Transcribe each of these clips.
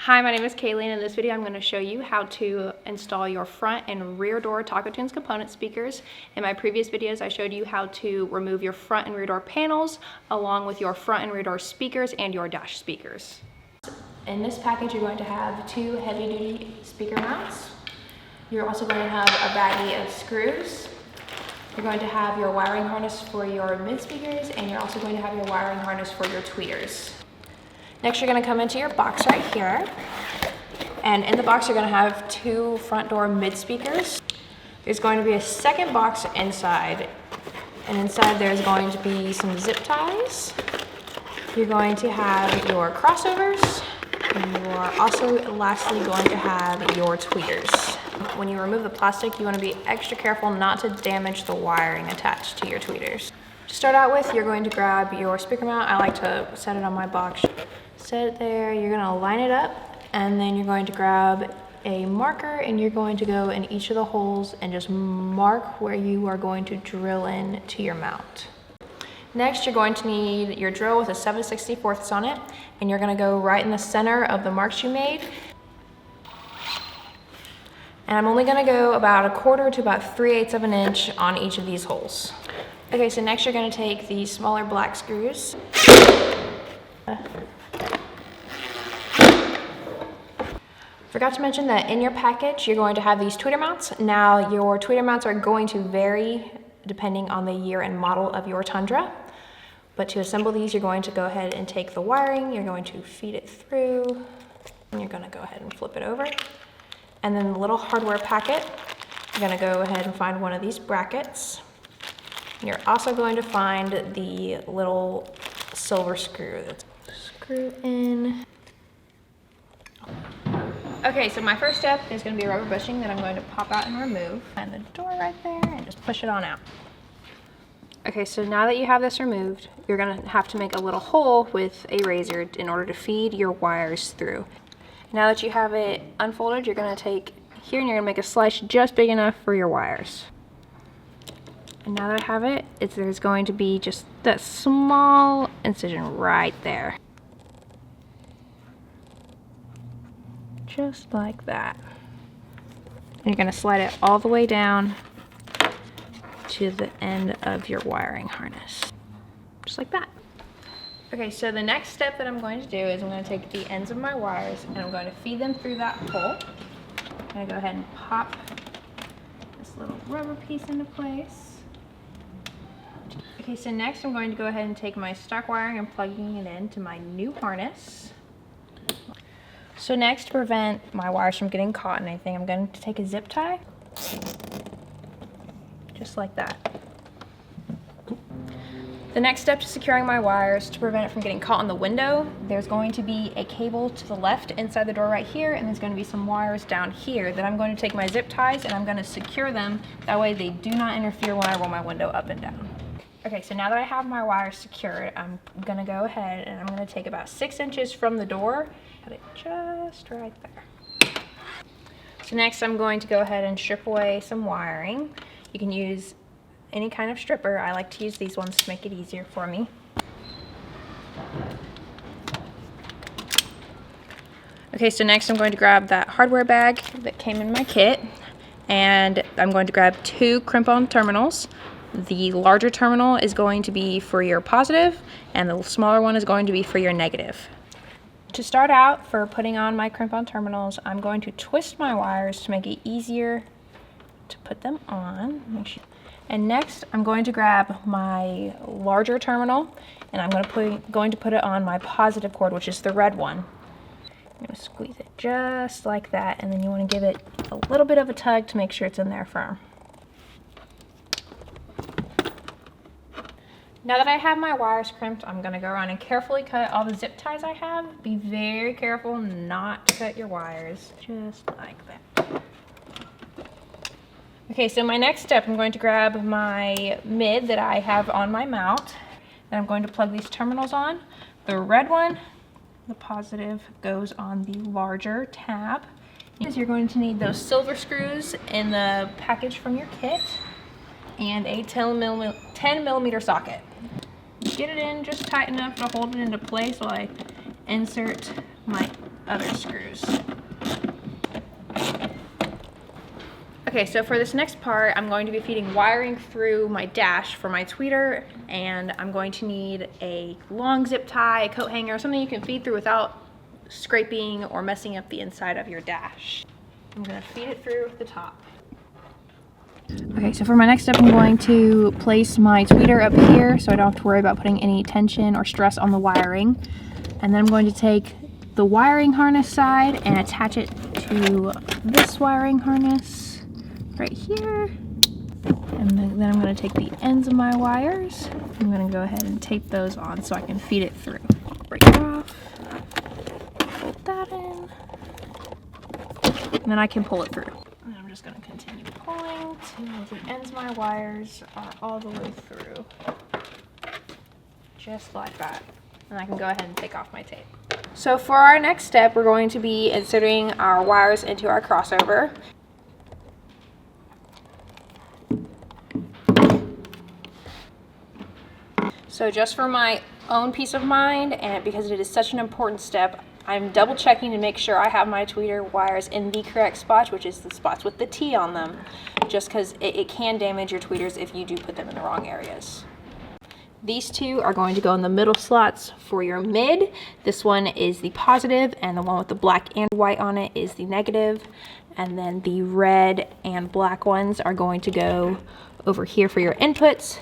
Hi, my name is Kayleigh, and in this video I'm going to show you how to install your front and rear door Taco Tunes component speakers. In my previous videos I showed you how to remove your front and rear door panels along with your front and rear door speakers and your dash speakers. In this package you're going to have two heavy duty speaker mounts. You're also going to have a baggie of screws. You're going to have your wiring harness for your mid speakers, and you're also going to have your wiring harness for your tweeters. Next, you're going to come into your box right here, and in the box you're going to have two front door mid speakers. There's going to be a second box inside, and inside there's going to be some zip ties. You're going to have your crossovers, and you are also lastly going to have your tweeters. When you remove the plastic, you want to be extra careful not to damage the wiring attached to your tweeters. To start out with, you're going to grab your speaker mount. I like to set it on my box. Set it there, you're gonna line it up, and then you're going to grab a marker and you're going to go in each of the holes and just mark where you are going to drill in to your mount. Next, you're going to need your drill with a 7/64 on it, and you're gonna go right in the center of the marks you made. And I'm only gonna go about 1/4 to about 3/8 of an inch on each of these holes. Okay, so next you're gonna take these smaller black screws. Forgot to mention that in your package, you're going to have these tweeter mounts. Now, your tweeter mounts are going to vary depending on the year and model of your Tundra. But to assemble these, you're going to go ahead and take the wiring, you're going to feed it through, and you're gonna go ahead and flip it over. And then the little hardware packet, you're gonna go ahead and find one of these brackets. You're also going to find the little silver screw. Screw in. Okay, so my first step is going to be a rubber bushing that I'm going to pop out and remove. Find the door right there and just push it on out. Okay, so now that you have this removed, you're going to have to make a little hole with a razor in order to feed your wires through. Now that you have it unfolded, you're going to take here and you're going to make a slice just big enough for your wires. And now that I have it, there's going to be just that small incision right there. Just like that. And you're going to slide it all the way down to the end of your wiring harness. Just like that. Okay, so the next step that I'm going to do is I'm going to take the ends of my wires and I'm going to feed them through that hole. I'm going to go ahead and pop this little rubber piece into place. Okay, so next I'm going to go ahead and take my stock wiring and plugging it into my new harness. So next, to prevent my wires from getting caught in anything, I'm going to take a zip tie, just like that. The next step to securing my wires to prevent it from getting caught in the window, there's going to be a cable to the left inside the door right here, and there's going to be some wires down here that I'm going to take my zip ties and I'm going to secure them. That way they do not interfere when I roll my window up and down. Okay, so now that I have my wires secured, I'm going to go ahead and I'm going to take about 6 inches from the door, cut it just right there. So next I'm going to go ahead and strip away some wiring. You can use any kind of stripper. I like to use these ones to make it easier for me. Okay, so next I'm going to grab that hardware bag that came in my kit, and I'm going to grab 2 crimp-on terminals. The larger terminal is going to be for your positive, and the smaller one is going to be for your negative. To start out, for putting on my crimp-on terminals, I'm going to twist my wires to make it easier to put them on. And next, I'm going to grab my larger terminal, and I'm going to put it on my positive cord, which is the red one. I'm going to squeeze it just like that, and then you want to give it a little bit of a tug to make sure it's in there firm. Now that I have my wires crimped, I'm going to go around and carefully cut all the zip ties I have. Be very careful not to cut your wires, just like that. Okay, so my next step, I'm going to grab my mid that I have on my mount, and I'm going to plug these terminals on. The red one, the positive, goes on the larger tab. You're going to need those silver screws in the package from your kit, and a 10 millimeter socket. Get it in just tight enough to hold it into place while I insert my other screws. Okay, so for this next part, I'm going to be feeding wiring through my dash for my tweeter, and I'm going to need a long zip tie, a coat hanger, something you can feed through without scraping or messing up the inside of your dash. I'm gonna feed it through the top. Okay, so for my next step, I'm going to place my tweeter up here so I don't have to worry about putting any tension or stress on the wiring. And then I'm going to take the wiring harness side and attach it to this wiring harness right here. And then I'm going to take the ends of my wires. I'm going to go ahead and tape those on so I can feed it through. Break it off, fold that in, and then I can pull it through. And I'm just going to continue pulling till the ends of my wires are all the way through. Just like that. And I can go ahead and take off my tape. So for our next step, we're going to be inserting our wires into our crossover. So just for my own peace of mind, and because it is such an important step, I'm double checking to make sure I have my tweeter wires in the correct spots, which is the spots with the T on them, just because it can damage your tweeters if you do put them in the wrong areas. These two are going to go in the middle slots for your mid. This one is the positive, and the one with the black and white on it is the negative. And then the red and black ones are going to go over here for your inputs.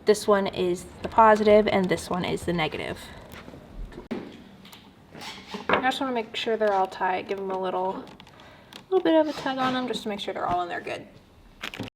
This one is the positive, and this one is the negative. I just want to make sure they're all tight, give them a little bit of a tug on them just to make sure they're all in there good.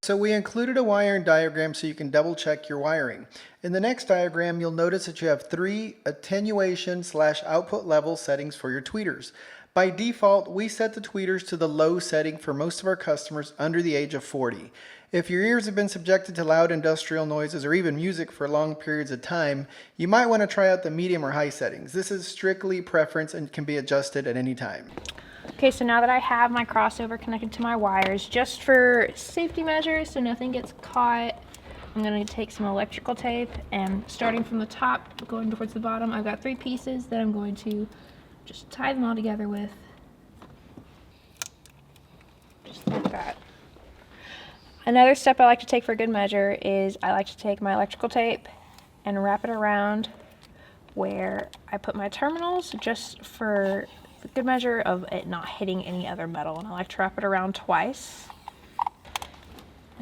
So we included a wiring diagram so you can double check your wiring. In the next diagram, you'll notice that you have 3 attenuation/output level settings for your tweeters. By default, we set the tweeters to the low setting for most of our customers under the age of 40. If your ears have been subjected to loud industrial noises or even music for long periods of time, you might want to try out the medium or high settings. This is strictly preference and can be adjusted at any time. Okay, so now that I have my crossover connected to my wires, just for safety measures so nothing gets caught, I'm going to take some electrical tape, and starting from the top going towards the bottom, I've got 3 pieces that I'm going to just tie them all together with, just like that. Another step I like to take for good measure is I like to take my electrical tape and wrap it around where I put my terminals, just for the good measure of it not hitting any other metal. And I like to wrap it around twice.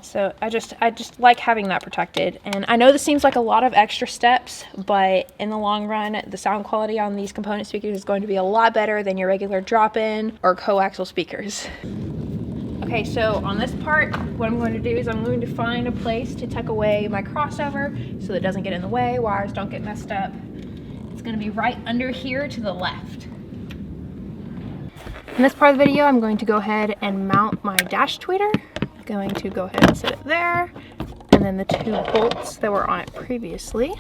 So I just like having that protected. And I know this seems like a lot of extra steps, but in the long run, the sound quality on these component speakers is going to be a lot better than your regular drop-in or coaxial speakers. Okay, so on this part, what I'm going to do is I'm going to find a place to tuck away my crossover so that it doesn't get in the way, wires don't get messed up. It's going to be right under here to the left. In this part of the video, I'm going to go ahead and mount my dash tweeter. I'm going to go ahead and set it there, and then the 2 bolts that were on it previously.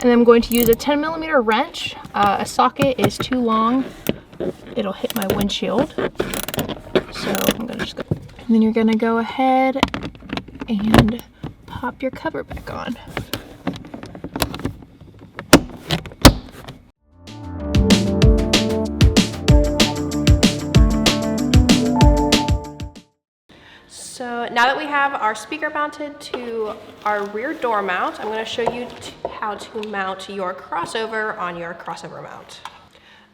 And then I'm going to use a 10mm wrench. A socket is too long, it'll hit my windshield. So I'm gonna just go. And then you're gonna go ahead and pop your cover back on. So now that we have our speaker mounted to our rear door mount, I'm going to show you how to mount your crossover on your crossover mount.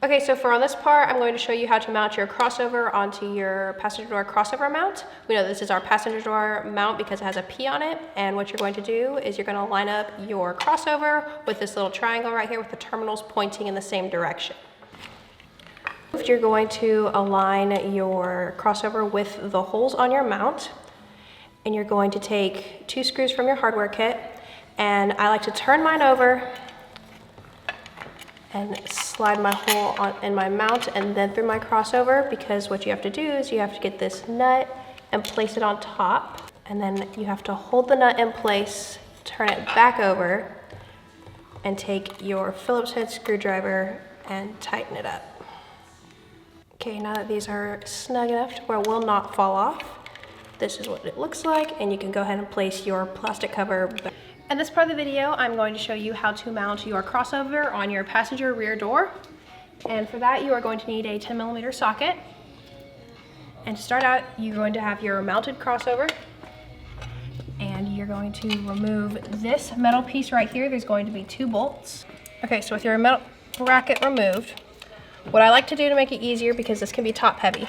Okay, so for on this part, I'm going to show you how to mount your crossover onto your passenger door crossover mount. We know this is our passenger door mount because it has a P on it, and what you're going to do is you're going to line up your crossover with this little triangle right here with the terminals pointing in the same direction. You're going to align your crossover with the holes on your mount, and you're going to take 2 screws from your hardware kit, and I like to turn mine over and slide my hole in my mount and then through my crossover, because what you have to do is you have to get this nut and place it on top, and then you have to hold the nut in place, turn it back over, and take your Phillips head screwdriver and tighten it up. Okay, now that these are snug enough to where it will not fall off, this is what it looks like, and you can go ahead and place your plastic cover back. In this part of the video, I'm going to show you how to mount your crossover on your passenger rear door. And for that, you are going to need a 10mm socket. And to start out, you're going to have your mounted crossover. And you're going to remove this metal piece right here. There's going to be 2 bolts. Okay, so with your metal bracket removed, what I like to do to make it easier, because this can be top heavy,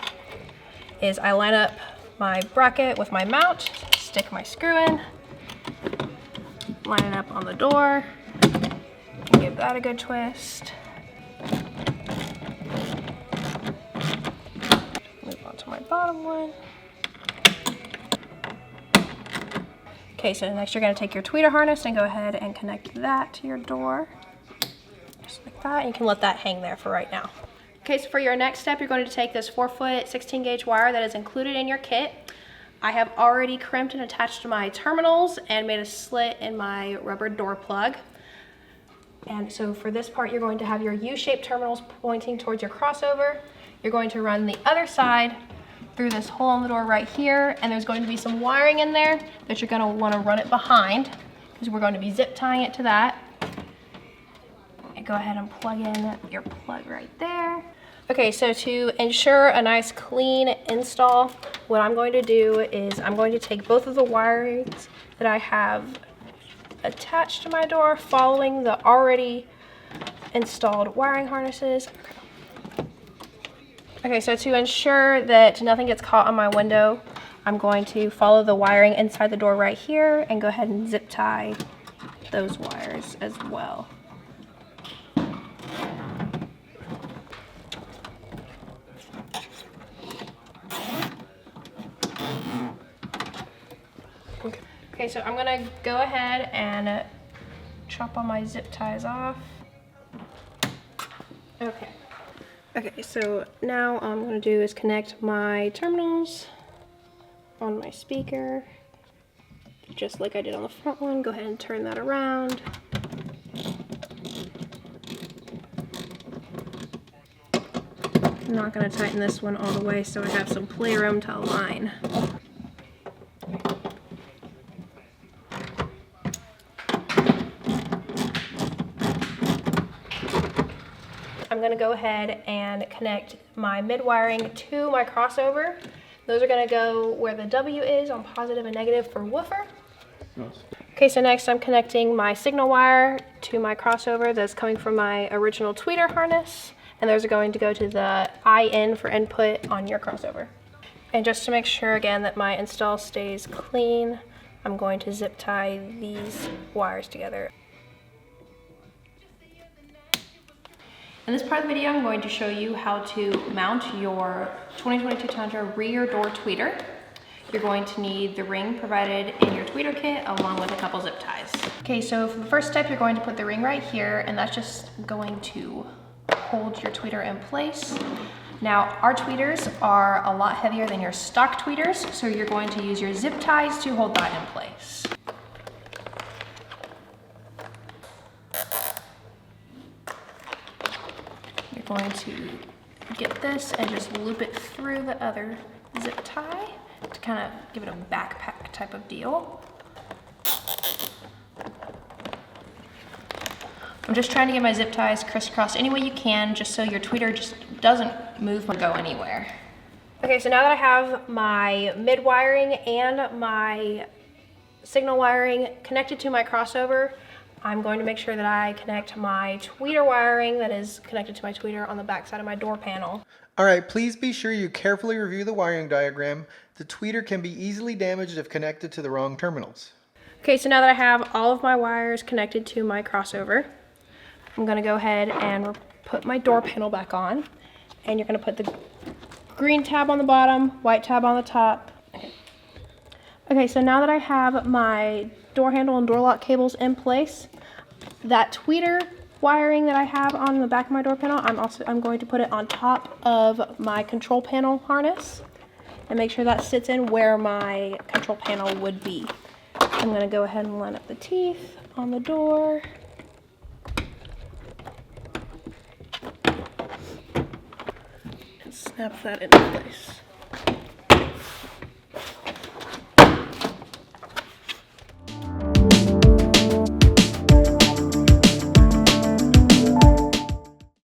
is I line up my bracket with my mount, stick my screw in, line it up on the door, give that a good twist. Move on to my bottom one. Okay, so next you're going to take your tweeter harness and go ahead and connect that to your door. Just like that. You can let that hang there for right now. Okay, so for your next step, you're going to take this 4-foot 16-gauge wire that is included in your kit. I have already crimped and attached my terminals and made a slit in my rubber door plug. And so for this part, you're going to have your U-shaped terminals pointing towards your crossover. You're going to run the other side through this hole in the door right here, and there's going to be some wiring in there that you're going to want to run it behind, because we're going to be zip tying it to that. And go ahead and plug in your plug right there. Okay, so to ensure a nice clean install, what I'm going to do is I'm going to take both of the wirings that I have attached to my door following the already installed wiring harnesses. Okay, so to ensure that nothing gets caught on my window, I'm going to follow the wiring inside the door right here and go ahead and zip tie those wires as well. Okay, so I'm gonna go ahead and chop all my zip ties off. Okay, so now all I'm gonna do is connect my terminals on my speaker, just like I did on the front one. Go ahead and turn that around. I'm not gonna tighten this one all the way, so I have some playroom to align. I'm going to go ahead and connect my mid wiring to my crossover. Those are going to go where the W is on positive and negative for woofer. Nice. Okay, so next I'm connecting my signal wire to my crossover that's coming from my original tweeter harness, and those are going to go to the IN for input on your crossover. And just to make sure again that my install stays clean, I'm going to zip tie these wires together. In this part of the video, I'm going to show you how to mount your 2022 Tundra rear door tweeter. You're going to need the ring provided in your tweeter kit along with a couple zip ties. Okay, so for the first step, you're going to put the ring right here, and that's just going to hold your tweeter in place. Now, our tweeters are a lot heavier than your stock tweeters, so you're going to use your zip ties to hold that in place. You're going to get this and just loop it through the other zip tie to kind of give it a backpack type of deal. I'm just trying to get my zip ties crisscrossed any way you can, just so your tweeter just doesn't move or go anywhere. Okay, so now that I have my mid wiring and my signal wiring connected to my crossover, I'm going to make sure that I connect my tweeter wiring that is connected to my tweeter on the back side of my door panel. All right, please be sure you carefully review the wiring diagram. The tweeter can be easily damaged if connected to the wrong terminals. Okay, so now that I have all of my wires connected to my crossover, I'm going to go ahead and put my door panel back on. And you're going to put the green tab on the bottom, white tab on the top. Okay, so now that I have my door handle and door lock cables in place, that tweeter wiring that I have on the back of my door panel, I'm going to put it on top of my control panel harness and make sure that sits in where my control panel would be. I'm going to go ahead and line up the teeth on the door. And snap that into place.